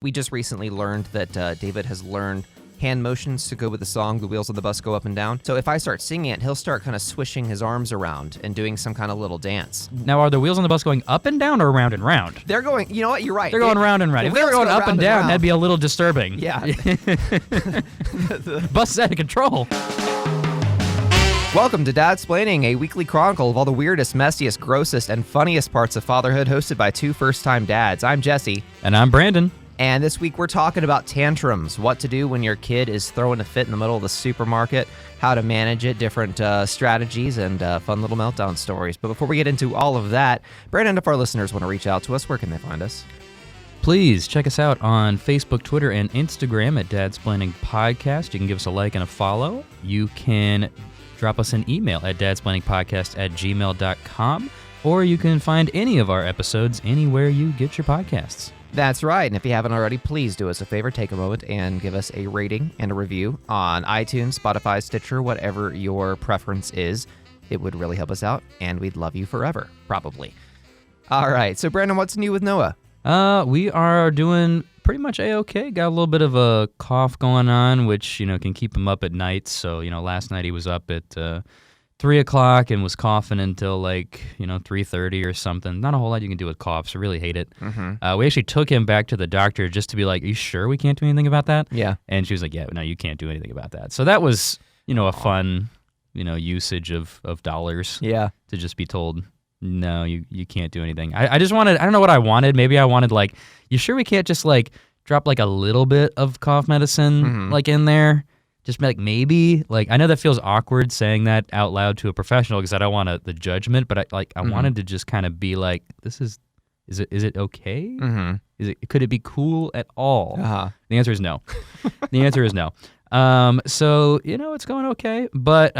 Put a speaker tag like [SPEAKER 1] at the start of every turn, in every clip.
[SPEAKER 1] We just recently learned that David has learned hand motions to go with the song, The Wheels on the Bus Go Up and Down. So if I start singing it, he'll start kind of swishing his arms around and doing some kind of little dance.
[SPEAKER 2] Now, are the wheels on the bus going up and down or round and round?
[SPEAKER 1] They're going, you know what, you're right.
[SPEAKER 2] They're going round and round. If they were going up and down, that'd be a little disturbing.
[SPEAKER 1] Yeah.
[SPEAKER 2] The bus is out of control.
[SPEAKER 1] Welcome to Dadsplaining, a weekly chronicle of all the weirdest, messiest, grossest, and funniest parts of fatherhood, hosted by two first-time dads. I'm Jesse.
[SPEAKER 2] And I'm Brandon.
[SPEAKER 1] And this week we're talking about tantrums, what to do when your kid is throwing a fit in the middle of the supermarket, how to manage it, different strategies, and fun little meltdown stories. But before we get into all of that, Brandon, if our listeners want to reach out to us, where can they find us?
[SPEAKER 2] Please check us out on Facebook, Twitter, and Instagram at Dadsplaining Podcast. You can give us a like and a follow. You can drop us an email at dadsplainingpodcast@gmail.com, or you can find any of our episodes anywhere you get your podcasts.
[SPEAKER 1] That's right, and if you haven't already, please do us a favor, take a moment and give us a rating and a review on iTunes, Spotify, Stitcher, whatever your preference is. It would really help us out, and we'd love you forever, probably. All right, so Brandon, what's new with Noah?
[SPEAKER 2] We are doing pretty much A-okay. Got a little bit of a cough going on, which, can keep him up at night. So, last night he was up at 3 o'clock and was coughing until 3:30 or something. Not a whole lot you can do with coughs. I really hate it. Mm-hmm. We actually took him back to the doctor just to be like, are you sure we can't do anything about that?
[SPEAKER 1] Yeah.
[SPEAKER 2] And she was like, yeah, no, you can't do anything about that. So that was, a fun, usage of dollars.
[SPEAKER 1] Yeah.
[SPEAKER 2] To just be told, no, you can't do anything. I just wanted, I don't know what I wanted. Maybe I wanted you sure we can't just drop a little bit of cough medicine in there? Just maybe, I know that feels awkward saying that out loud to a professional because I don't want the judgment, but I wanted to just kind of be like, is it okay? Mm-hmm. Could it be cool at all?
[SPEAKER 1] Uh-huh.
[SPEAKER 2] The answer is no. The answer is no. So, it's going okay, but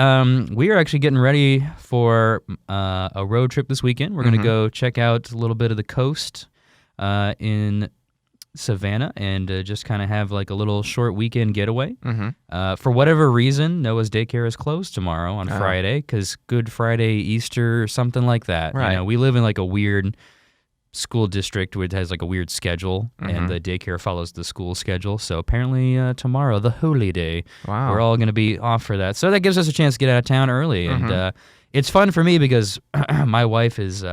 [SPEAKER 2] we are actually getting ready for a road trip this weekend. We're going to go check out a little bit of the coast in Savannah and just kind of have a little short weekend getaway. For whatever reason, Noah's daycare is closed tomorrow on Friday because Good Friday, Easter, or something like that.
[SPEAKER 1] Right.
[SPEAKER 2] We live in a weird school district which has a weird schedule, and the daycare follows the school schedule. So apparently tomorrow, the holy day, we're all going to be off for that. So that gives us a chance to get out of town early, and it's fun for me because my wife is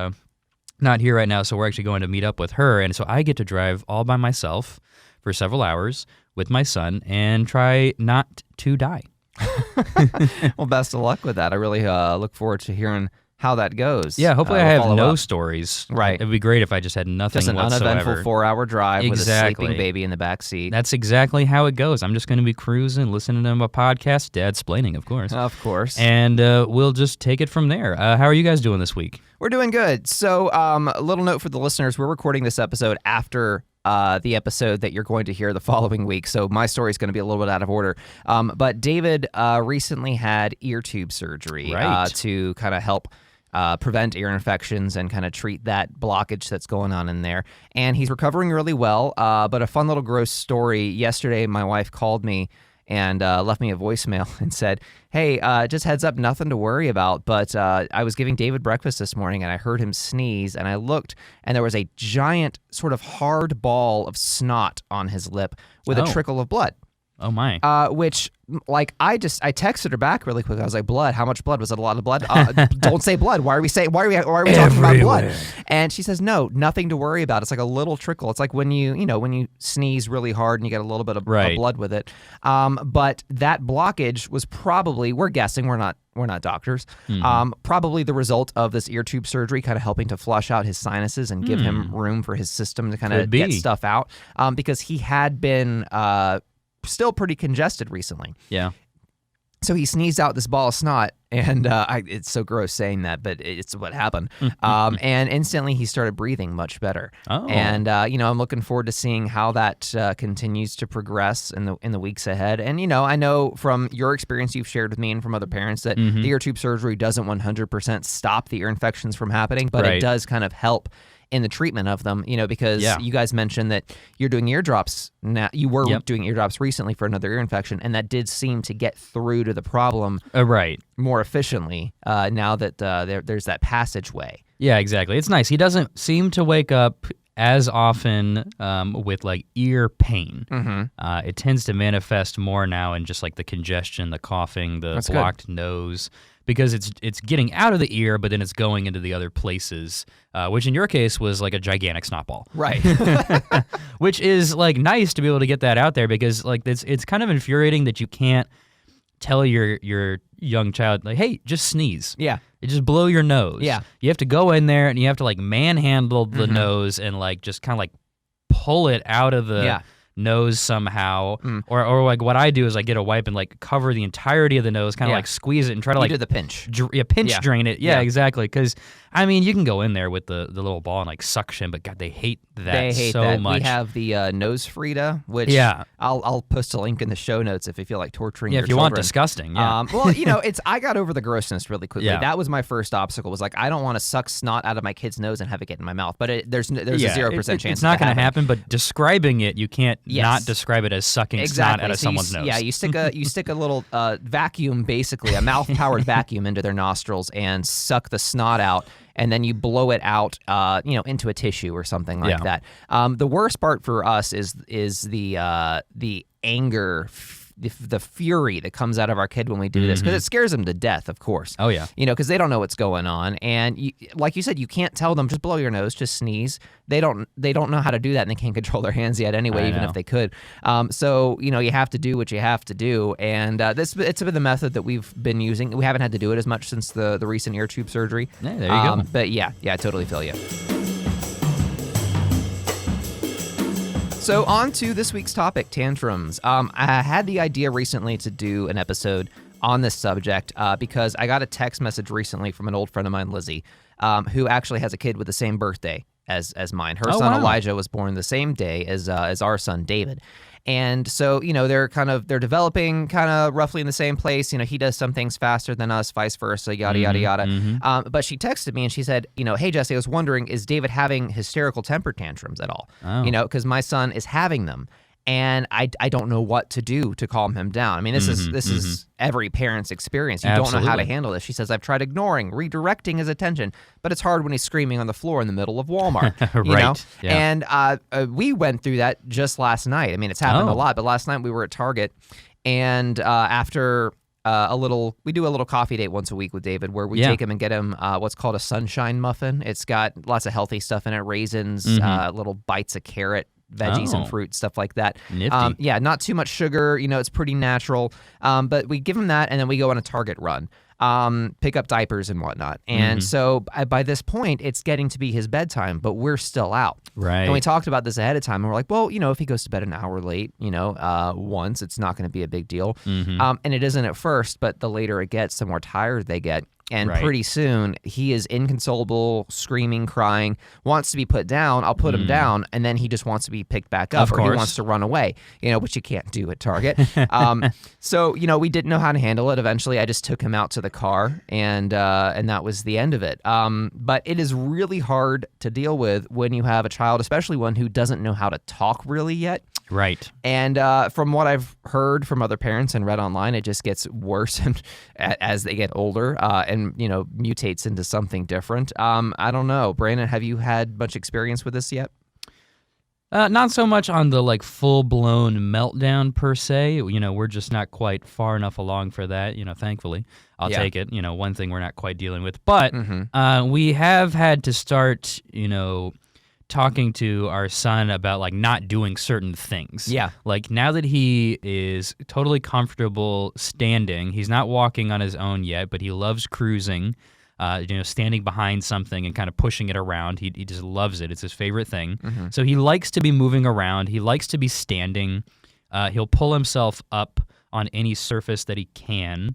[SPEAKER 2] not here right now, so we're actually going to meet up with her, and so I get to drive all by myself for several hours with my son and try not to die.
[SPEAKER 1] Well, best of luck with that. I really look forward to hearing how that goes.
[SPEAKER 2] Yeah, hopefully I have no stories.
[SPEAKER 1] Right.
[SPEAKER 2] It'd be great if I just had nothing
[SPEAKER 1] just an
[SPEAKER 2] whatsoever.
[SPEAKER 1] Uneventful 4-hour drive with a sleeping baby in the back seat.
[SPEAKER 2] That's exactly how it goes. I'm just going to be cruising, listening to my podcast, Dadsplaining, of course.
[SPEAKER 1] Of course.
[SPEAKER 2] And we'll just take it from there. How are you guys doing this week?
[SPEAKER 1] We're doing good. So a little note for the listeners. We're recording this episode after the episode that you're going to hear the following week. So my story is going to be a little bit out of order. But David recently had ear tube surgery to kind of help prevent ear infections and kind of treat that blockage that's going on in there. And he's recovering really well. But a fun little gross story. Yesterday, my wife called me and left me a voicemail and said, hey, just heads up, nothing to worry about, but I was giving David breakfast this morning and I heard him sneeze and I looked and there was a giant sort of hard ball of snot on his lip with a trickle of blood.
[SPEAKER 2] Oh my.
[SPEAKER 1] Which, I texted her back really quick. I was like, blood, how much blood? Was it a lot of blood? Don't say blood. Why are we talking about blood? And she says, no, nothing to worry about. It's like a little trickle. It's like when you sneeze really hard and you get a little bit of blood with it. But that blockage was probably, we're guessing, we're not doctors, probably the result of this ear tube surgery kind of helping to flush out his sinuses and give him room for his system to kind of get stuff out. Because he had been still pretty congested recently.
[SPEAKER 2] Yeah.
[SPEAKER 1] So he sneezed out this ball of snot, and it's so gross saying that, but it's what happened. And instantly he started breathing much better. Oh. And I'm looking forward to seeing how that continues to progress in the weeks ahead. And I know from your experience you've shared with me and from other parents that the ear tube surgery doesn't 100% stop the ear infections from happening, but it does kind of help in the treatment of them, because you guys mentioned that you're doing eardrops now. You were doing eardrops recently for another ear infection, and that did seem to get through to the problem more efficiently now that there's that passageway.
[SPEAKER 2] Yeah, exactly. It's nice. He doesn't seem to wake up as often with like ear pain.
[SPEAKER 1] Mm-hmm.
[SPEAKER 2] It tends to manifest more now in just like the congestion, the coughing, the
[SPEAKER 1] That's
[SPEAKER 2] blocked nose, because it's getting out of the ear, but then it's going into the other places, which in your case was like a gigantic snot ball.
[SPEAKER 1] Right.
[SPEAKER 2] Which is like nice to be able to get that out there, because like it's kind of infuriating that you can't tell your young child, like, hey, just sneeze.
[SPEAKER 1] Yeah.
[SPEAKER 2] Just blow your nose.
[SPEAKER 1] Yeah.
[SPEAKER 2] You have to go in there and you have to like manhandle the nose and like just kind of like pull it out of the nose somehow. Or like what I do is I get a wipe and like cover the entirety of the nose, kind of like squeeze it and try to
[SPEAKER 1] you
[SPEAKER 2] like
[SPEAKER 1] do the pinch.
[SPEAKER 2] Pinch drain it. Yeah, exactly. Because I mean, you can go in there with the little ball and like suction, but God, they hate that so much.
[SPEAKER 1] We have the nose Frida, which I'll post a link in the show notes if you feel like torturing your
[SPEAKER 2] if you
[SPEAKER 1] children.
[SPEAKER 2] want disgusting. Yeah.
[SPEAKER 1] Well, I got over the grossness really quickly.
[SPEAKER 2] Yeah.
[SPEAKER 1] That was my first obstacle. Was like, I don't want to suck snot out of my kid's nose and have it get in my mouth. But there's a 0% chance.
[SPEAKER 2] It's not going to happen. But describing it, you can't not describe it as sucking snot out of someone's nose.
[SPEAKER 1] Yeah, you stick a little vacuum, basically a mouth-powered vacuum into their nostrils and suck the snot out. And then you blow it out, into a tissue or something like that. The worst part for us is the anger, the fury that comes out of our kid when we do this, because it scares them to death, of course.
[SPEAKER 2] Oh yeah.
[SPEAKER 1] Because they don't know what's going on, and like you said, you can't tell them just blow your nose, just sneeze. They don't know how to do that, and they can't control their hands yet anyway, even if they could. So you have to do what you have to do, and it's been the method that we've been using. We haven't had to do it as much since the recent ear tube surgery.
[SPEAKER 2] Yeah, there you go.
[SPEAKER 1] But yeah, I totally feel you. So on to this week's topic, tantrums. I had the idea recently to do an episode on this subject because I got a text message recently from an old friend of mine, Lizzie, who actually has a kid with the same birthday as mine. Her son Elijah was born the same day as our son David. And so, they're developing kind of roughly in the same place. He does some things faster than us, vice versa, yada, yada, yada. But she texted me and she said, hey, Jesse, I was wondering, is David having hysterical temper tantrums at all?
[SPEAKER 2] Oh.
[SPEAKER 1] Because my son is having them. And I don't know what to do to calm him down. I mean, this is every parent's experience. You don't know how to handle this. She says, I've tried ignoring, redirecting his attention, but it's hard when he's screaming on the floor in the middle of Walmart.
[SPEAKER 2] Right. Yeah.
[SPEAKER 1] And we went through that just last night. I mean, it's happened a lot, but last night we were at Target, and after we do a little coffee date once a week with David, where we take him and get him what's called a sunshine muffin. It's got lots of healthy stuff in it, raisins, little bites of carrot, veggies and fruit, stuff like that.
[SPEAKER 2] Nifty.
[SPEAKER 1] Not too much sugar. It's pretty natural. But we give him that, and then we go on a Target run, pick up diapers and whatnot. And so by this point, it's getting to be his bedtime, but we're still out.
[SPEAKER 2] Right.
[SPEAKER 1] And we talked about this ahead of time, and we're like, well, if he goes to bed an hour late, once, it's not going to be a big deal. And it isn't at first, but the later it gets, the more tired they get. And pretty soon, he is inconsolable, screaming, crying, wants to be put down. I'll put him down, and then he just wants to be picked back up, or he wants to run away, which you can't do at Target. So, we didn't know how to handle it. Eventually, I just took him out to the car, and that was the end of it. But it is really hard to deal with when you have a child, especially one who doesn't know how to talk really yet.
[SPEAKER 2] Right.
[SPEAKER 1] And from what I've heard from other parents and read online, it just gets worse as they get older and mutates into something different. I don't know. Brandon, have you had much experience with this yet?
[SPEAKER 2] Not so much on the like full-blown meltdown per se. We're just not quite far enough along for that. Thankfully, I'll take it. One thing we're not quite dealing with, but we have had to start, talking to our son about like not doing certain things.
[SPEAKER 1] Yeah.
[SPEAKER 2] Like now that he is totally comfortable standing, he's not walking on his own yet, but he loves cruising, standing behind something and kind of pushing it around. He just loves it. It's his favorite thing. So he likes to be moving around. He likes to be standing. He'll pull himself up on any surface that he can.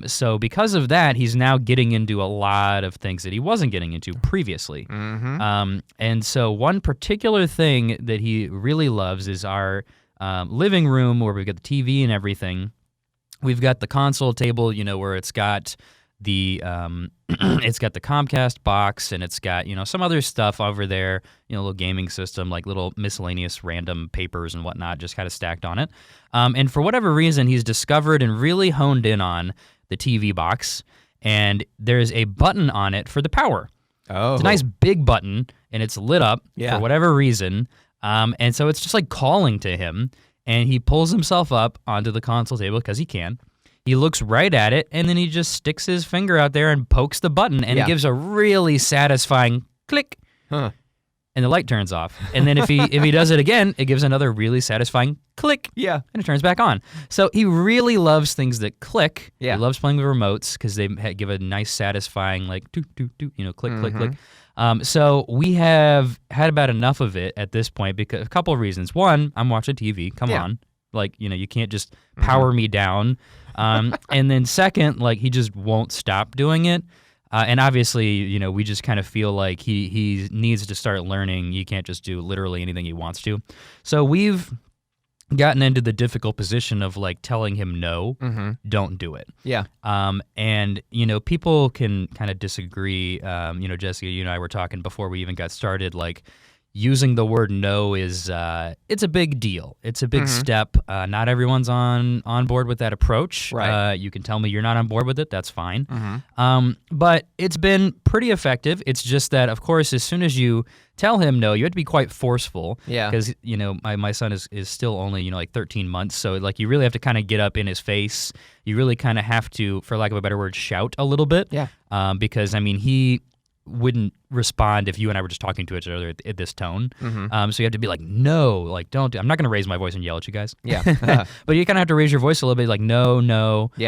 [SPEAKER 2] So because of that, he's now getting into a lot of things that he wasn't getting into previously. And so one particular thing that he really loves is our living room where we've got the TV and everything. We've got the console table, where it's got the it's got the Comcast box, and it's got some other stuff over there, a little gaming system, like little miscellaneous random papers and whatnot, just kind of stacked on it. And for whatever reason, he's discovered and really honed in on the TV box, and there's a button on it for the power.
[SPEAKER 1] Oh.
[SPEAKER 2] It's a nice big button, and it's lit up for whatever reason. And so it's just like calling to him, and he pulls himself up onto the console table because he can. He looks right at it, and then he just sticks his finger out there and pokes the button, and it gives a really satisfying click.
[SPEAKER 1] Huh.
[SPEAKER 2] And the light turns off. And then if he does it again, it gives another really satisfying click.
[SPEAKER 1] Yeah.
[SPEAKER 2] And it turns back on. So he really loves things that click.
[SPEAKER 1] Yeah.
[SPEAKER 2] He loves playing with remotes because they give a nice satisfying like doot, doot, doot, click, click, click. So we have had about enough of it at this point because a couple of reasons. One, I'm watching TV. Come on. Like, you can't just power me down. And then second, like he just won't stop doing it. And obviously, we just kind of feel like he needs to start learning. You can't just do literally anything he wants to. So we've gotten into the difficult position of like telling him no, don't do it. Yeah. And people can kind of disagree. Jessica, you and I were talking before we even got started, like using the word no is it's a big deal. It's a big step. Not everyone's on board with that approach. Right. You can tell me you're not on board with it. That's fine. But it's been pretty effective. It's just that, of course, as soon as you tell him no, you have to be quite forceful. Yeah. Because my son is still only like 13 months, so like you really have to kind of get up in his face. You really kind of have to, for lack of a better word, shout a little bit. Yeah. Because he wouldn't respond if you and I were just talking to each other at this tone. So you have to be like, no, like don't. I'm not going to raise my voice and yell at you guys. Yeah. But you kind of have to raise your voice a little bit, like no,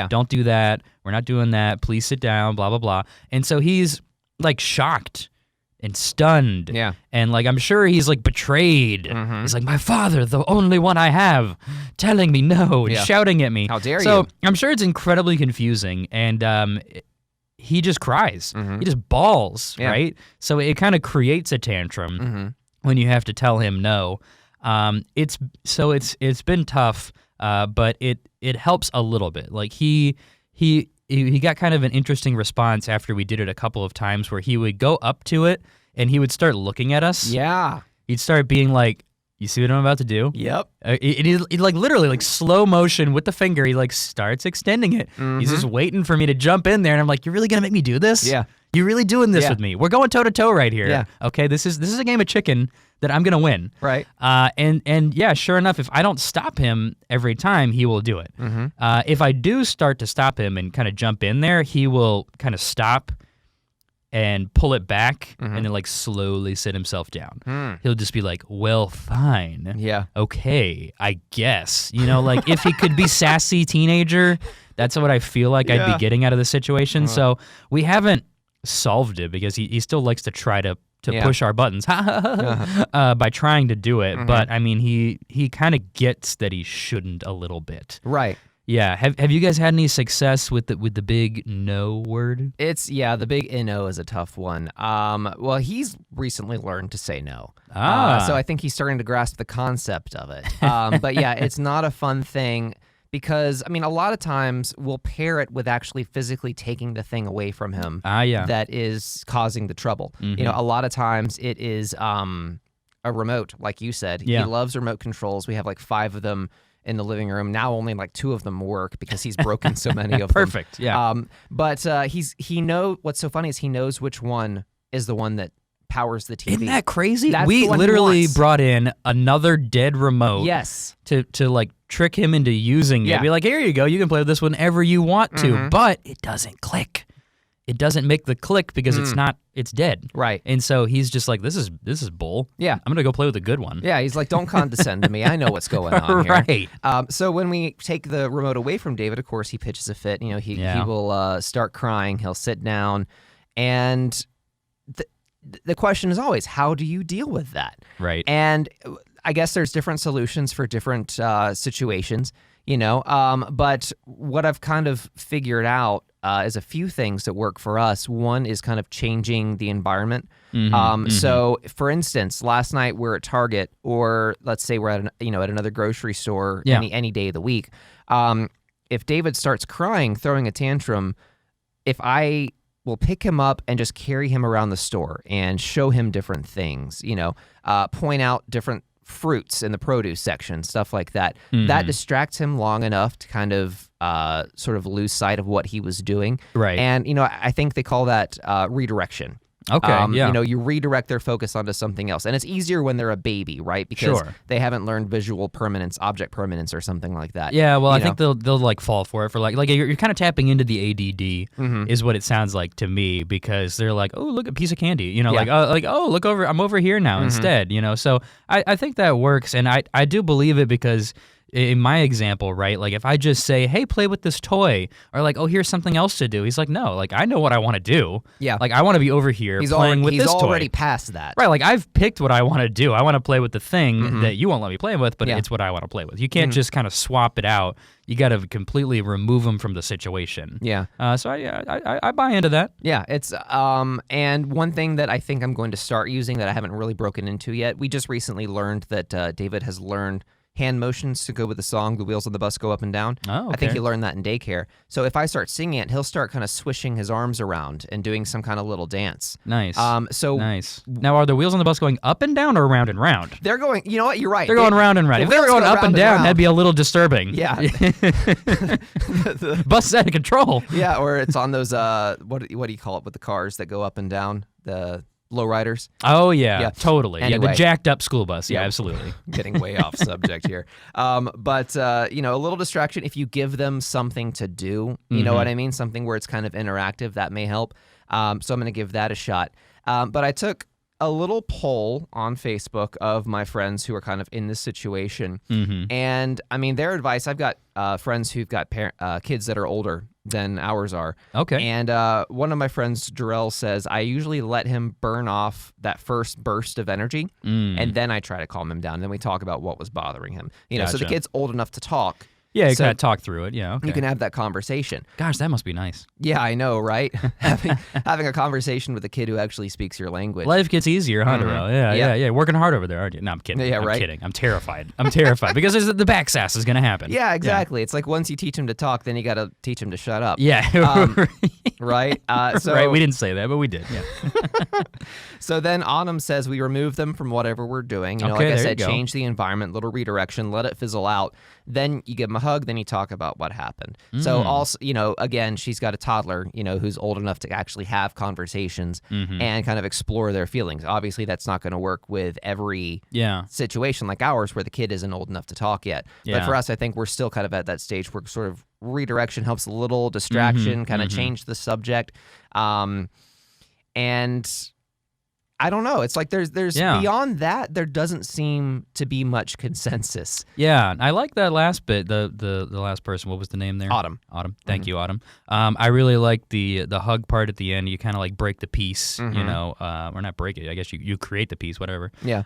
[SPEAKER 2] don't do that. We're not doing that. Please sit down. Blah blah blah. And so he's like shocked and stunned. Yeah. And like I'm sure he's like betrayed. He's like, my father, the only one I have, telling me no and shouting at me.
[SPEAKER 1] How dare you?
[SPEAKER 2] So I'm sure it's incredibly confusing, and he just cries. He just bawls, right? So it kind of creates a tantrum when you have to tell him no. It's been tough, but it helps a little bit. Like he got kind of an interesting response after we did it a couple of times, where he would go up to it and he would start looking at us. Yeah, he'd start being like, you see what I'm about to do? Yep. It like literally like slow motion with the finger. He like starts extending it. He's just waiting for me to jump in there, and I'm like, "You're really gonna make me do this? Yeah. You're really doing this with me? We're going toe to toe right here. Yeah. Okay. This is a game of chicken that I'm gonna win. Right. And yeah, sure enough, if I don't stop him every time, he will do it. If I do start to stop him and kind of jump in there, he will kind of stop and pull it back and then like slowly sit himself down. He'll just be like, well, fine. Yeah. Okay, I guess. Like if he could be sassy teenager, that's what I feel like I'd be getting out of the situation. So we haven't solved it because he still likes to try to push our buttons by trying to do it. But he kind of gets that he shouldn't a little bit. Right. Yeah. Have you guys had any success with the big no word?
[SPEAKER 1] The big no is a tough one. Well, he's recently learned to say no. So I think he's starting to grasp the concept of it. But yeah, it's not a fun thing because, a lot of times we'll pair it with actually physically taking the thing away from him that is causing the trouble. A lot of times it is a remote, like you said. He loves remote controls. We have like 5 of them in the living room. Now only like 2 of them work because he's broken so many of them.
[SPEAKER 2] Perfect. Yeah.
[SPEAKER 1] But what's so funny is he knows which one is the one that powers the TV.
[SPEAKER 2] Isn't that crazy?
[SPEAKER 1] That's
[SPEAKER 2] we literally brought in another dead remote.
[SPEAKER 1] Yes.
[SPEAKER 2] To like trick him into using it. Be like, here you go. You can play with this whenever you want to, but it doesn't click. It doesn't make the click because it's dead. Right. And so he's just like, this is bull. Yeah. I'm going to go play with a good one.
[SPEAKER 1] Yeah. He's like, don't condescend to me. I know what's going on here.
[SPEAKER 2] Right.
[SPEAKER 1] So when we take the remote away from David, of course, he pitches a fit. He will start crying. He'll sit down. And the question is always, how do you deal with that? Right. And I guess there's different solutions for different situations, but what I've kind of figured out is a few things that work for us. One is kind of changing the environment. So, for instance, last night we're at Target, or let's say we're at at another grocery store any day of the week. If David starts crying, throwing a tantrum, if I will pick him up and just carry him around the store and show him different things, point out different fruits in the produce section, stuff like that. That distracts him long enough to kind of sort of lose sight of what he was doing. Right. And, I think they call that redirection.
[SPEAKER 2] Okay, yeah.
[SPEAKER 1] You redirect their focus onto something else. And it's easier when they're a baby, right? Because they haven't learned visual permanence, object permanence, or something like that.
[SPEAKER 2] Yeah, well, I think they'll like fall for it for like you're kind of tapping into the ADD is what it sounds like to me, because they're like, oh, look, a piece of candy, oh, look over, I'm over here now instead, So I think that works, and I do believe it, because in my example, right, like if I just say, hey, play with this toy, or like, oh, here's something else to do, he's like, no, like I know what I want to do.
[SPEAKER 1] Yeah.
[SPEAKER 2] Like I want to be over here playing with this toy.
[SPEAKER 1] He's already past that.
[SPEAKER 2] Right, like I've picked what I want to do. I want to play with the thing that you won't let me play with, but it's what I want to play with. You can't just kind of swap it out. You got to completely remove them from the situation.
[SPEAKER 1] Yeah.
[SPEAKER 2] So I buy into that.
[SPEAKER 1] Yeah, it's and one thing that I think I'm going to start using that I haven't really broken into yet. We just recently learned that David has learned hand motions to go with the song, The Wheels on the Bus Go Up and Down.
[SPEAKER 2] Oh, okay.
[SPEAKER 1] I think he learned that in daycare. So if I start singing it, he'll start kind of swishing his arms around and doing some kind of little dance.
[SPEAKER 2] Nice.
[SPEAKER 1] Nice.
[SPEAKER 2] Now, are the wheels on the bus going up and down or round and round?
[SPEAKER 1] They're going, you know what, you're right.
[SPEAKER 2] They're going round and round. If they were going up and down, that'd be a little disturbing.
[SPEAKER 1] Yeah.
[SPEAKER 2] The bus is out of control.
[SPEAKER 1] Yeah, or it's on those, what do you call it with the cars that go up and down? The lowriders.
[SPEAKER 2] Oh, yeah, totally.
[SPEAKER 1] Anyway.
[SPEAKER 2] Yeah, the jacked up school bus. Yeah, absolutely.
[SPEAKER 1] Getting way off subject here. But a little distraction, if you give them something to do, you know what I mean? Something where it's kind of interactive, that may help. So I'm going to give that a shot. But I took a little poll on Facebook of my friends who are kind of in this situation. And, I mean, their advice, I've got friends who've got kids that are older than ours are.
[SPEAKER 2] Okay.
[SPEAKER 1] And one of my friends, Jarrell, says, I usually let him burn off that first burst of energy, and then I try to calm him down. And then we talk about what was bothering him. So the kid's old enough to talk.
[SPEAKER 2] Yeah, you kind of talk through it. Yeah, okay.
[SPEAKER 1] You can have that conversation.
[SPEAKER 2] Gosh, that must be nice.
[SPEAKER 1] Yeah, I know, right? having a conversation with a kid who actually speaks your language.
[SPEAKER 2] Life gets easier, huh, Darrell? Yeah. Working hard over there, aren't you? No, I'm kidding.
[SPEAKER 1] Yeah,
[SPEAKER 2] I'm kidding. I'm terrified. Because the back sass is going to happen.
[SPEAKER 1] Yeah, exactly. Yeah. It's like once you teach him to talk, then you got to teach him to shut up.
[SPEAKER 2] Yeah.
[SPEAKER 1] Right?
[SPEAKER 2] Right, we didn't say that, but we did. Yeah.
[SPEAKER 1] So then Autumn says we remove them from whatever we're doing. Like I said, change the environment, little redirection, let it fizzle out. Then you give them a hug, then you talk about what happened. So also, again, she's got a toddler, who's old enough to actually have conversations and kind of explore their feelings. Obviously, that's not going to work with every situation like ours where the kid isn't old enough to talk yet. Yeah. But for us, I think we're still kind of at that stage where sort of redirection helps a little, distraction, kind of change the subject. And I don't know. It's like there's beyond that, there doesn't seem to be much consensus.
[SPEAKER 2] Yeah, I like that last bit. The last person. What was the name there?
[SPEAKER 1] Autumn.
[SPEAKER 2] Thank you, Autumn. I really like the hug part at the end. You kind of like break the piece, or not break it. I guess you create the piece, whatever.
[SPEAKER 1] Yeah.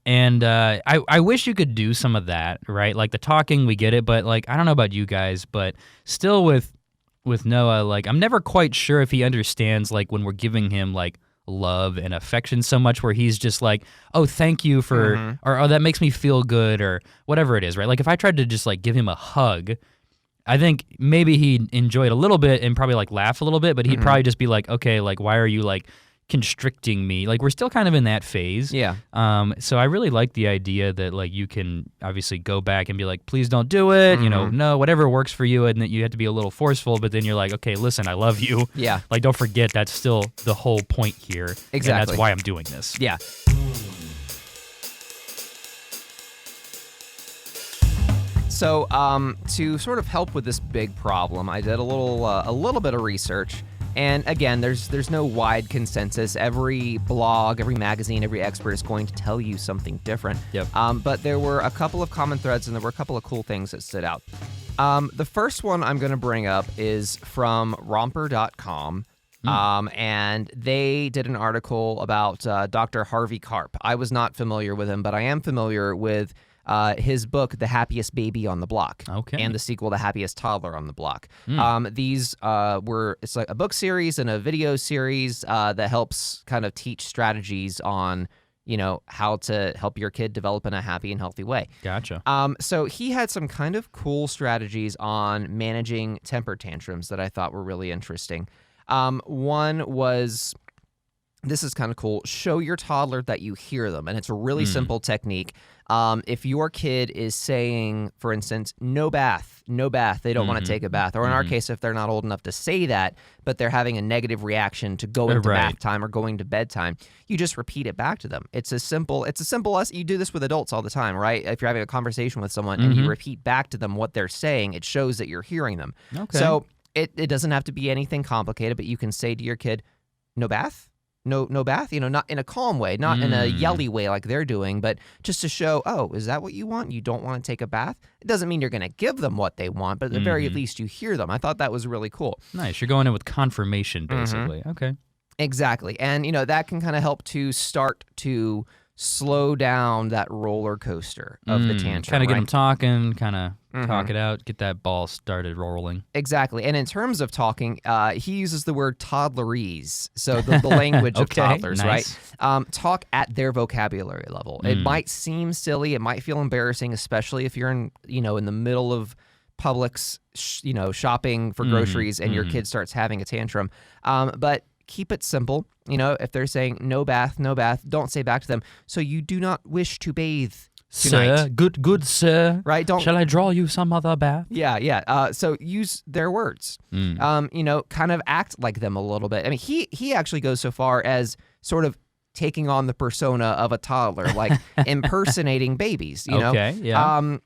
[SPEAKER 2] And I wish you could do some of that, right? Like the talking, we get it, but like I don't know about you guys, but still with Noah, like I'm never quite sure if he understands like when we're giving him like love and affection so much where he's just like, oh, thank you for, or oh, that makes me feel good, or whatever it is, right? Like if I tried to just like give him a hug, I think maybe he'd enjoy it a little bit and probably like laugh a little bit, but he'd probably just be like, okay, like why are you like constricting me? Like we're still kind of in that phase.
[SPEAKER 1] Yeah.
[SPEAKER 2] So I really like the idea that like you can obviously go back and be like, please don't do it. No, whatever works for you, and that you have to be a little forceful. But then you're like, okay, listen, I love you.
[SPEAKER 1] Yeah.
[SPEAKER 2] Like don't forget that's still the whole point here.
[SPEAKER 1] Exactly.
[SPEAKER 2] And that's why I'm doing this.
[SPEAKER 1] Yeah. So to sort of help with this big problem, I did a little bit of research. And again, there's no wide consensus. Every blog, every magazine, every expert is going to tell you something different.
[SPEAKER 2] Yep.
[SPEAKER 1] But there were a couple of common threads, and there were a couple of cool things that stood out. The first one I'm going to bring up is from romper.com. And they did an article about Dr. Harvey Karp. I was not familiar with him, but I am familiar with his book, The Happiest Baby on the Block, and the sequel, The Happiest Toddler on the Block. These it's like a book series and a video series that helps kind of teach strategies on, how to help your kid develop in a happy and healthy way.
[SPEAKER 2] Gotcha.
[SPEAKER 1] So he had some kind of cool strategies on managing temper tantrums that I thought were really interesting. One was this is kind of cool. Show your toddler that you hear them. And it's a really simple technique. If your kid is saying, for instance, no bath, they don't want to take a bath. Or in our case, if they're not old enough to say that, but they're having a negative reaction to going to bath time or going to bedtime, you just repeat it back to them. It's a simple lesson. You do this with adults all the time, right? If you're having a conversation with someone and you repeat back to them what they're saying, it shows that you're hearing them.
[SPEAKER 2] Okay.
[SPEAKER 1] So it doesn't have to be anything complicated, but you can say to your kid, no bath? No bath, not in a calm way, not in a yelly way like they're doing, but just to show, oh, is that what you want? You don't want to take a bath? It doesn't mean you're going to give them what they want, but at the very least you hear them. I thought that was really cool.
[SPEAKER 2] Nice. You're going in with confirmation, basically. Okay.
[SPEAKER 1] Exactly. And, that can kind of help to start to slow down that roller coaster of the tantrum.
[SPEAKER 2] Kind of get them talking, kind of talk it out, get that ball started rolling.
[SPEAKER 1] Exactly. And in terms of talking, he uses the word toddlerese, so the language of toddlers,
[SPEAKER 2] nice.
[SPEAKER 1] right? Talk at their vocabulary level. It might seem silly. It might feel embarrassing, especially if you're in the middle of Publix, shopping for groceries and your kid starts having a tantrum. But keep it simple. If they're saying no bath, don't say back to them, so you do not wish to bathe tonight.
[SPEAKER 2] Sir, good sir.
[SPEAKER 1] Right?
[SPEAKER 2] Shall I draw you some other bath?
[SPEAKER 1] Yeah. So use their words. Kind of act like them a little bit. I mean, he actually goes so far as sort of taking on the persona of a toddler, like impersonating babies,
[SPEAKER 2] Okay, yeah.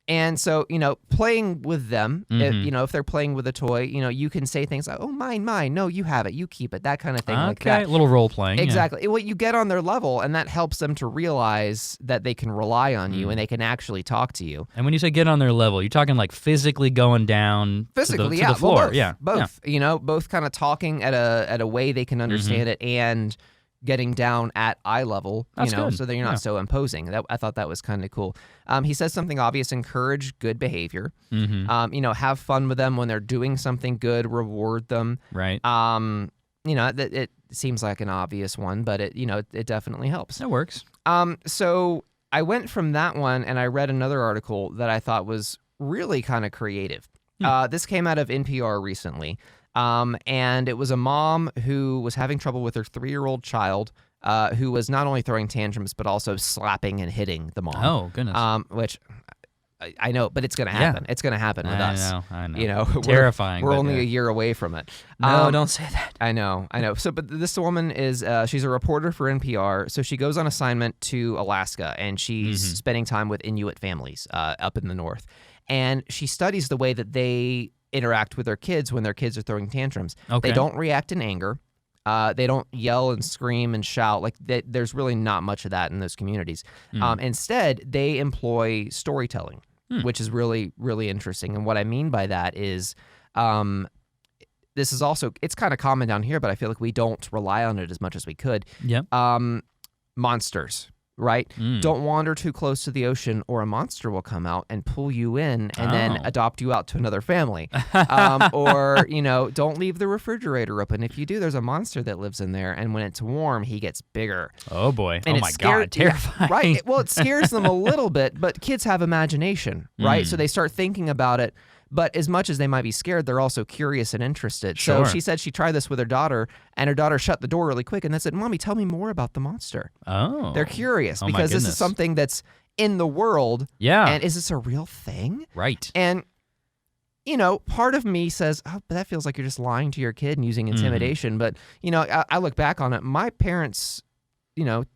[SPEAKER 1] And so, playing with them, if they're playing with a toy, you can say things like, oh, mine, no, you have it, you keep it, that kind of thing like that.
[SPEAKER 2] Okay, a little role playing.
[SPEAKER 1] Exactly. Well, you get on their level, and that helps them to realize that they can rely on you and they can actually talk to you.
[SPEAKER 2] And when you say get on their level, you're talking like physically going down to the floor.
[SPEAKER 1] Well, both. Both kind of talking at a way they can understand it and getting down at eye level,
[SPEAKER 2] That's good.
[SPEAKER 1] so that you're not so imposing. I thought that was kind of cool. He says something obvious: encourage good behavior. Have fun with them when they're doing something good. Reward them.
[SPEAKER 2] Right.
[SPEAKER 1] It seems like an obvious one, but it definitely helps.
[SPEAKER 2] That works.
[SPEAKER 1] So I went from that one and I read another article that I thought was really kind of creative. This came out of NPR recently. And it was a mom who was having trouble with her 3-year-old child, who was not only throwing tantrums, but also slapping and hitting the mom.
[SPEAKER 2] Oh, goodness.
[SPEAKER 1] Which I know, but it's going to happen. It's going to happen with us.
[SPEAKER 2] I know.
[SPEAKER 1] Terrifying. We're only a year away from it.
[SPEAKER 2] No, don't say that.
[SPEAKER 1] I know. So, but this woman is, she's a reporter for NPR. So she goes on assignment to Alaska, and she's spending time with Inuit families up in the north. And she studies the way that they interact with their kids when their kids are throwing tantrums.
[SPEAKER 2] Okay.
[SPEAKER 1] They don't react in anger. They don't yell and scream and shout. There's really not much of that in those communities. Instead, they employ storytelling, which is really, really interesting. And what I mean by that is, this is also, it's kind of common down here, but I feel like we don't rely on it as much as we could.
[SPEAKER 2] Yep.
[SPEAKER 1] Monsters. Right? Don't wander too close to the ocean or a monster will come out and pull you in and then adopt you out to another family. Or, don't leave the refrigerator open. If you do, there's a monster that lives in there, and when it's warm, he gets bigger.
[SPEAKER 2] Oh, boy.
[SPEAKER 1] And
[SPEAKER 2] my God. Terrifying.
[SPEAKER 1] Yeah, right. Well, it scares them a little bit, but kids have imagination, right? So they start thinking about it. But as much as they might be scared, they're also curious and interested.
[SPEAKER 2] Sure.
[SPEAKER 1] So she said she tried this with her daughter, and her daughter shut the door really quick and then said, Mommy, tell me more about the monster.
[SPEAKER 2] Oh.
[SPEAKER 1] They're curious because this is something that's in the world.
[SPEAKER 2] Yeah.
[SPEAKER 1] And is this a real thing?
[SPEAKER 2] Right.
[SPEAKER 1] And, part of me says, oh, but that feels like you're just lying to your kid and using intimidation. But, I look back on it. My parents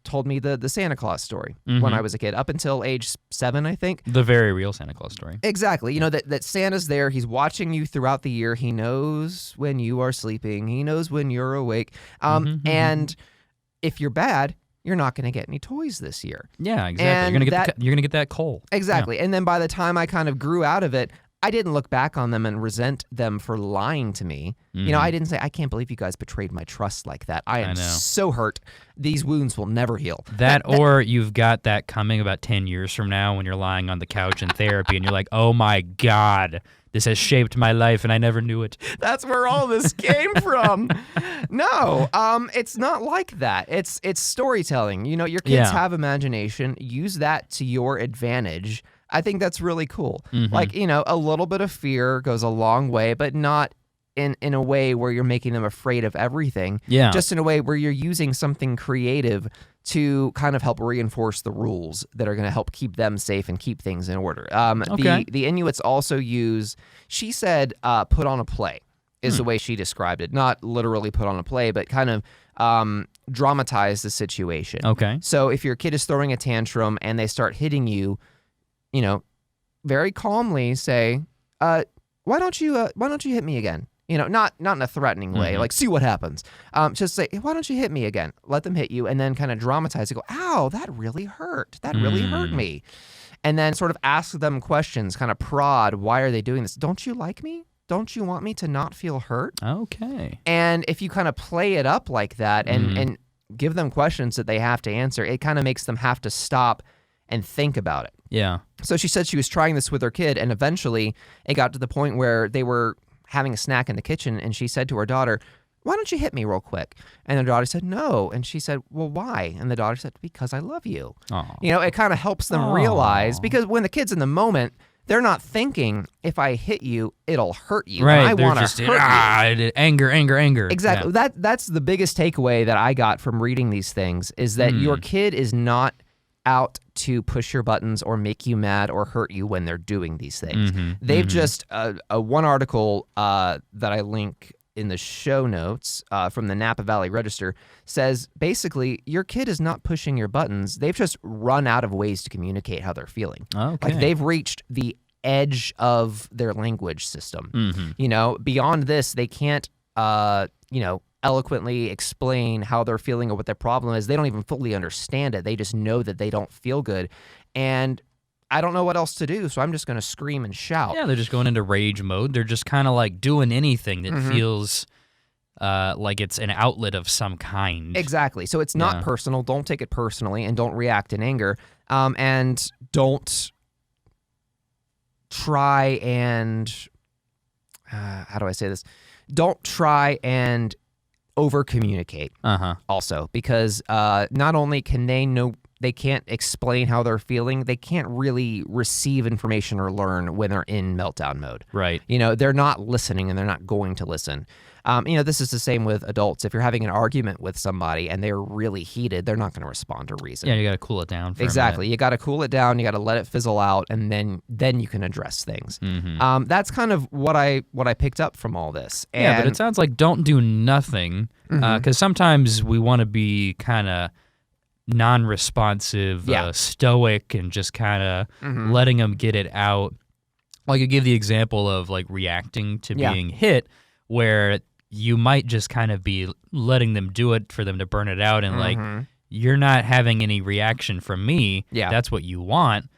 [SPEAKER 1] told me the Santa Claus story when I was a kid, up until age 7, I think.
[SPEAKER 2] The very real Santa Claus story.
[SPEAKER 1] Exactly. That Santa's there. He's watching you throughout the year. He knows when you are sleeping. He knows when you're awake. And if you're bad, you're not going to get any toys this year.
[SPEAKER 2] Yeah, exactly. You're going to get that coal.
[SPEAKER 1] Exactly. Yeah. And then by the time I kind of grew out of it, I didn't look back on them and resent them for lying to me. I didn't say, I can't believe you guys betrayed my trust like that. I am so hurt. These wounds will never heal.
[SPEAKER 2] Or you've got that coming about 10 years from now when you're lying on the couch in therapy and you're like, oh my God, this has shaped my life and I never knew it.
[SPEAKER 1] That's where all this came from. No, it's not like that. It's storytelling. Your kids have imagination. Use that to your advantage. I think that's really cool. Like, a little bit of fear goes a long way, but not in a way where you're making them afraid of everything.
[SPEAKER 2] Yeah.
[SPEAKER 1] Just in a way where you're using something creative to kind of help reinforce the rules that are going to help keep them safe and keep things in order.
[SPEAKER 2] Okay.
[SPEAKER 1] The Inuits also use, she said, put on a play is the way she described it. Not literally put on a play, but kind of dramatize the situation.
[SPEAKER 2] Okay.
[SPEAKER 1] So if your kid is throwing a tantrum and they start hitting you, very calmly say, why don't you hit me again? Not in a threatening way, like, see what happens. Just say, why don't you hit me again? Let them hit you, and then kind of dramatize it. Go, ow, that really hurt. That really hurt me. And then sort of ask them questions, kind of prod, why are they doing this? Don't you like me? Don't you want me to not feel hurt?
[SPEAKER 2] Okay.
[SPEAKER 1] And if you kind of play it up like that and give them questions that they have to answer, it kind of makes them have to stop and think about it.
[SPEAKER 2] Yeah.
[SPEAKER 1] So she said she was trying this with her kid, and eventually it got to the point where they were having a snack in the kitchen, and she said to her daughter, why don't you hit me real quick? And the daughter said, no. And she said, well, why? And the daughter said, because I love you.
[SPEAKER 2] Aww.
[SPEAKER 1] It kind of helps them realize, because when the kid's in the moment, they're not thinking, if I hit you, it'll hurt you.
[SPEAKER 2] Right.
[SPEAKER 1] I want to hurt you.
[SPEAKER 2] Anger.
[SPEAKER 1] Exactly.
[SPEAKER 2] Yeah.
[SPEAKER 1] That's the biggest takeaway that I got from reading these things, is that your kid is not out to push your buttons or make you mad or hurt you when they're doing these things. They've just, one article that I link in the show notes from the Napa Valley Register says, basically, your kid is not pushing your buttons. They've just run out of ways to communicate how they're feeling.
[SPEAKER 2] Okay.
[SPEAKER 1] Like, they've reached the edge of their language system. Beyond this, they can't, eloquently explain how they're feeling or what their problem is. They don't even fully understand it. They just know that they don't feel good. And I don't know what else to do, so I'm just going to scream and shout.
[SPEAKER 2] Yeah, they're just going into rage mode. They're just kind of like doing anything that feels like it's an outlet of some kind.
[SPEAKER 1] Exactly. So it's not personal. Don't take it personally, and don't react in anger. And don't try and, how do I say this? Don't try and over-communicate also, because not only can they can't explain how they're feeling, they can't really receive information or learn when they're in meltdown mode.
[SPEAKER 2] Right.
[SPEAKER 1] They're not listening, and they're not going to listen. This is the same with adults. If you're having an argument with somebody and they're really heated, they're not going to respond to reason.
[SPEAKER 2] Yeah, you got to cool it down for
[SPEAKER 1] Exactly.
[SPEAKER 2] a minute.
[SPEAKER 1] You got to cool it down. You got to let it fizzle out, and then you can address things. That's kind of what I picked up from all this. And
[SPEAKER 2] yeah, but it sounds like don't do nothing, because sometimes we want to be kind of non-responsive, stoic, and just kind of letting them get it out. Like, you give the example of like reacting to being hit, where you might just kind of be letting them do it for them to burn it out, and like, you're not having any reaction from me.
[SPEAKER 1] Yeah.
[SPEAKER 2] That's what you want.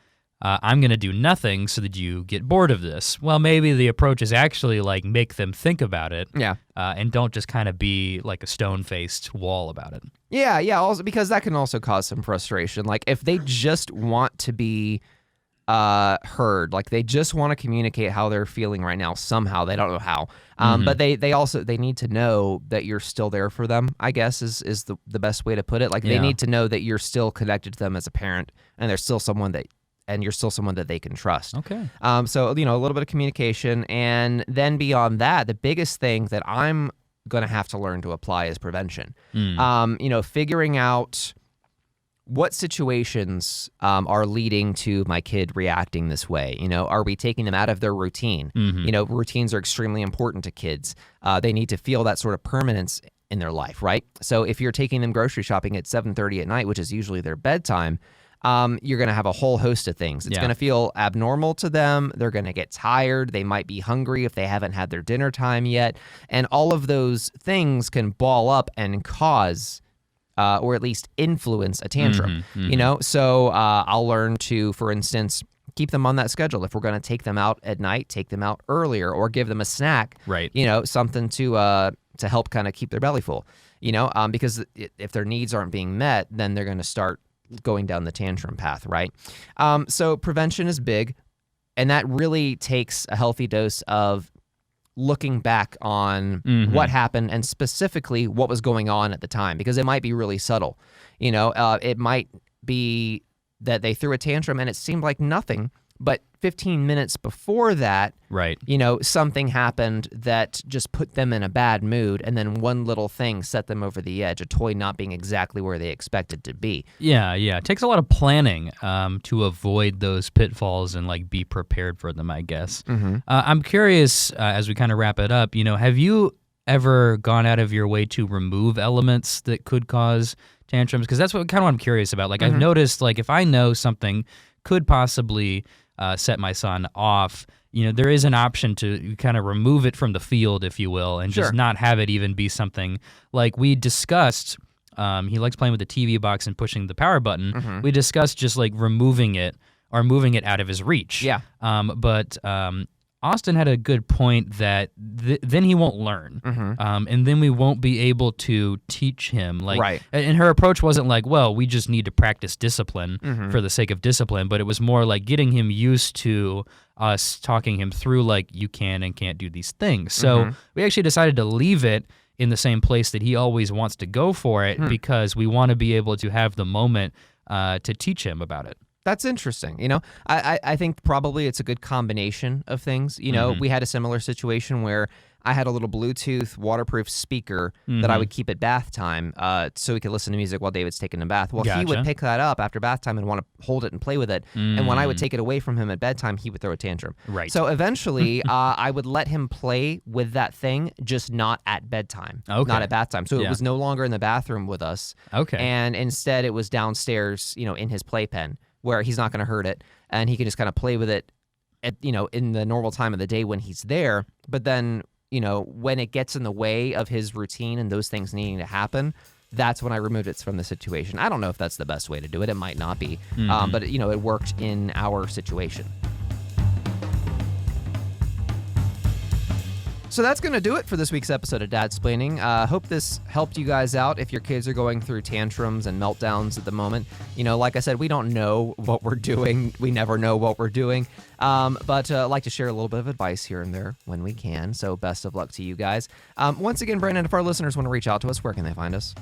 [SPEAKER 2] I'm going to do nothing so that you get bored of this. Well, maybe the approach is actually like make them think about it.
[SPEAKER 1] Yeah.
[SPEAKER 2] And don't just kind of be like a stone-faced wall about it.
[SPEAKER 1] Yeah. Also, because that can also cause some frustration. Like, if they just want to be heard, like they just want to communicate how they're feeling right now somehow, they don't know how, but they also need to know that you're still there for them, I guess is the best way to put it. Like, they need to know that you're still connected to them as a parent, and they're still someone that you're still someone that they can trust.
[SPEAKER 2] Okay.
[SPEAKER 1] So a little bit of communication, and then beyond that, the biggest thing that I'm gonna have to learn to apply is prevention. Figuring out what situations are leading to my kid reacting this way. Are we taking them out of their routine? Routines are extremely important to kids. They need to feel that sort of permanence in their life, right? So if you're taking them grocery shopping at 7:30 at night, which is usually their bedtime, you're going to have a whole host of things. It's going to feel abnormal to them. They're going to get tired. They might be hungry if they haven't had their dinner time yet. And all of those things can ball up and cause or at least influence a tantrum. So I'll learn to, for instance, keep them on that schedule. If we're going to take them out at night, take them out earlier, or give them a snack,
[SPEAKER 2] right?
[SPEAKER 1] Something to help kind of keep their belly full, because if their needs aren't being met, then they're going to start going down the tantrum path, right? So prevention is big, and that really takes a healthy dose of looking back on what happened, and specifically what was going on at the time, because it might be really subtle. It might be that they threw a tantrum and it seemed like nothing But 15 minutes before that,
[SPEAKER 2] right,
[SPEAKER 1] something happened that just put them in a bad mood, and then one little thing set them over the edge, a toy not being exactly where they expected to be.
[SPEAKER 2] Yeah. It takes a lot of planning to avoid those pitfalls and like be prepared for them, I guess.
[SPEAKER 1] Mm-hmm.
[SPEAKER 2] I'm curious, as we kind of wrap it up, have you ever gone out of your way to remove elements that could cause tantrums? Because that's what I'm curious about. Like, I've noticed, like, if I know something could possibly set my son off, there is an option to kind of remove it from the field, if you will, and just not have it even be something like we discussed. He likes playing with the TV box and pushing the power button.
[SPEAKER 1] Mm-hmm.
[SPEAKER 2] We discussed just like removing it or moving it out of his reach.
[SPEAKER 1] Yeah.
[SPEAKER 2] But Austin had a good point that then he won't learn, and then we won't be able to teach him. Like,
[SPEAKER 1] right.
[SPEAKER 2] And her approach wasn't like, well, we just need to practice discipline for the sake of discipline, but it was more like getting him used to us talking him through, like, you can and can't do these things. So we actually decided to leave it in the same place that he always wants to go for it because we want to be able to have the moment to teach him about it.
[SPEAKER 1] That's interesting. I think probably it's a good combination of things. We had a similar situation where I had a little Bluetooth waterproof speaker that I would keep at bath time so he could listen to music while David's taking a bath. Well, he would pick that up after bath time and want to hold it and play with it. And when I would take it away from him at bedtime, he would throw a tantrum.
[SPEAKER 2] Right.
[SPEAKER 1] So eventually, I would let him play with that thing, just not at bedtime, not at bath time. So it was no longer in the bathroom with us.
[SPEAKER 2] Okay.
[SPEAKER 1] And instead, it was downstairs, in his playpen, where he's not going to hurt it, and he can just kind of play with it at, in the normal time of the day when he's there. But then, when it gets in the way of his routine and those things needing to happen, that's when I removed it from the situation. I don't know if that's the best way to do it. It might not be, but it worked in our situation. So that's going to do it for this week's episode of Dadsplaining. Hope this helped you guys out if your kids are going through tantrums and meltdowns at the moment. Like I said, we don't know what we're doing. We never know what we're doing. But I like to share a little bit of advice here and there when we can. So best of luck to you guys. Once again, Brandon, if our listeners want to reach out to us, where can they find us?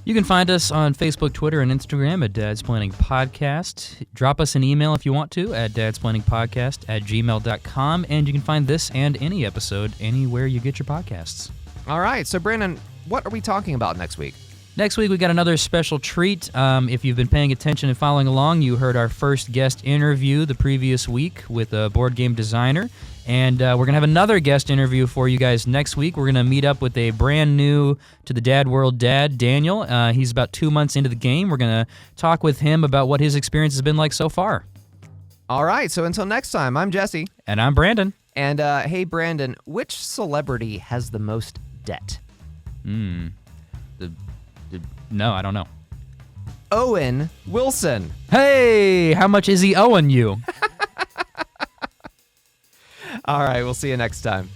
[SPEAKER 2] You can find us on Facebook, Twitter, and Instagram at Dadsplaining Podcast. Drop us an email if you want to at dadsplainingpodcast@gmail.com, and you can find this and any episode anywhere you get your podcasts.
[SPEAKER 1] All right. So, Brandon, what are we talking about next week?
[SPEAKER 2] Next week, we got another special treat. If you've been paying attention and following along, you heard our first guest interview the previous week with a board game designer. And we're going to have another guest interview for you guys next week. We're going to meet up with a brand new to the Dad World dad, Daniel. He's about 2 months into the game. We're going to talk with him about what his experience has been like so far.
[SPEAKER 1] All right. So until next time, I'm Jesse.
[SPEAKER 2] And I'm Brandon.
[SPEAKER 1] And hey, Brandon, which celebrity has the most debt?
[SPEAKER 2] No, I don't know.
[SPEAKER 1] Owen Wilson.
[SPEAKER 2] Hey, how much is he owing you?
[SPEAKER 1] All right, we'll see you next time.